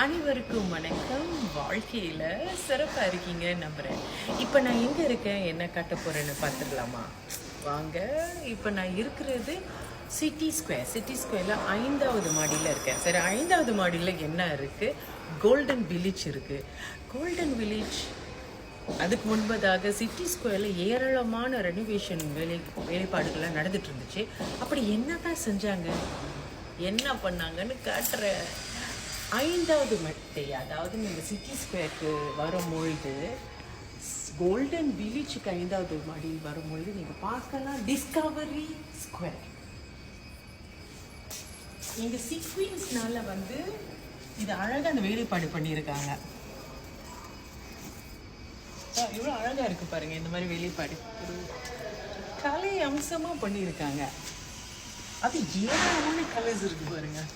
அனைவருக்கும் வணக்கம். வாழ்க்கையில் சிறப்பாக இருக்கீங்க நம்புகிறேன். இப்போ நான் எங்கே இருக்கேன், என்ன காட்ட போகிறேன்னு பார்த்துக்கலாமா? வாங்க. இப்போ நான் இருக்கிறது சிட்டி ஸ்கொயரில் 5வது மாடியில் இருக்கேன். சரி, 5வது மாடியில் என்ன இருக்குது? கோல்டன் வில்லேஜ் இருக்குது. கோல்டன் வில்லேஜ் அதுக்கு முன்பதாக சிட்டி ஸ்கொயரில் ஏராளமான ரெனோவேஷன் வேலைப்பாடுகள்லாம் நடந்துட்டு இருந்துச்சு. அப்படி என்ன தான் செஞ்சாங்க, என்ன பண்ணாங்கன்னு காட்டுறேன். 5வது மட்டை, அதாவது நீங்கள் சிட்டி ஸ்கொயருக்கு வரும்பொழுது, கோல்டன் வில்லேஜுக்கு 5வது மாடி வரும்பொழுது நீங்கள் பார்க்கலாம் டிஸ்கவரி ஸ்கொயர். இங்கே சீக்வீன்ஸ்னால இது அழகாக அந்த வேலைப்பாடு பண்ணியிருக்காங்க. இவ்வளோ அழகாக இருக்குது பாருங்கள். இந்த மாதிரி வேலைப்பாடு ஒரு கலை அம்சமாக பண்ணியிருக்காங்க. அது ஏராளமான கலர்ஸ் இருக்குது பாருங்கள்.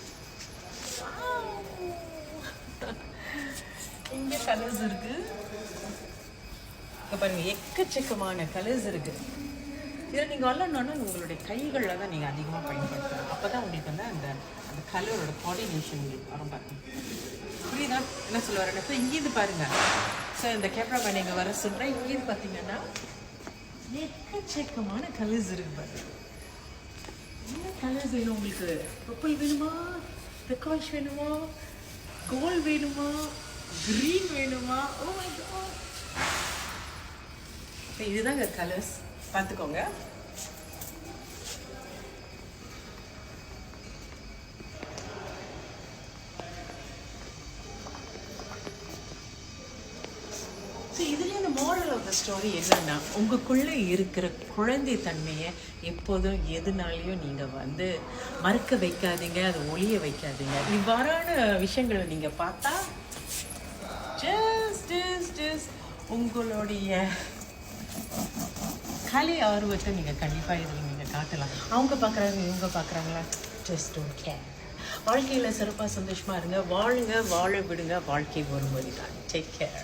இங்கே கலர்ஸ் இருக்குது. இங்கே பாருங்கள், எக்கச்சக்கமான கலர்ஸ் இருக்குது. இதில் நீங்கள் வரலன்னா உங்களுடைய கைகளில் தான் நீங்கள் அதிகமாக பயன்படுத்தணும். அப்போ தான் உங்களுக்கு அந்த அந்த கலரோட கோஆர்டினேஷன் வரும் பாருங்க. புரியுதா என்ன சொல்ல வரேன்? இப்போ இங்கேருந்து பாருங்கள். ஸோ இந்த கேமரா நீங்கள் வர சொல்கிறேன். இங்கேருந்து பார்த்தீங்கன்னா எக்கச்சக்கமான கலர்ஸ் இருக்குது பாருங்க. என்ன கலர்ஸ் வேணும் உங்களுக்கு? பர்பிள் வேணுமா, பிரகாஷ் வேணுமா, கோல்ட் வேணுமா, கிரீன் வேணுமா? ஓ மை காட், இதுதாங்க கலர்ஸ், பார்த்துக்கோங்க. ஸோ இதுலேயே இந்த மாரல் ஆஃப் த ஸ்டோரி என்னன்னா, உங்களுக்குள்ளே இருக்கிற குழந்தை தன்மையை எப்போதும் எதுனாலையும் நீங்கள் மறக்க வைக்காதீங்க, அதை ஒளிய வைக்காதீங்க. இவ்வாறான விஷயங்களை நீங்கள் பார்த்தா ஜஸ்ட் உங்களுடைய கலை ஆர்வத்தை நீங்கள் கண்டிப்பாக இதில் நீங்கள் காட்டலாம். அவங்க பார்க்குறாங்க, இவங்க பார்க்குறாங்களா, ஜஸ்ட் டோன்ட் கேர். வாழ்க்கையில் சிறப்பாக சந்தோஷமாக இருங்க, வாழுங்க, வாழ விடுங்க. வாழ்க்கை ஒரு முறை தான். Take care.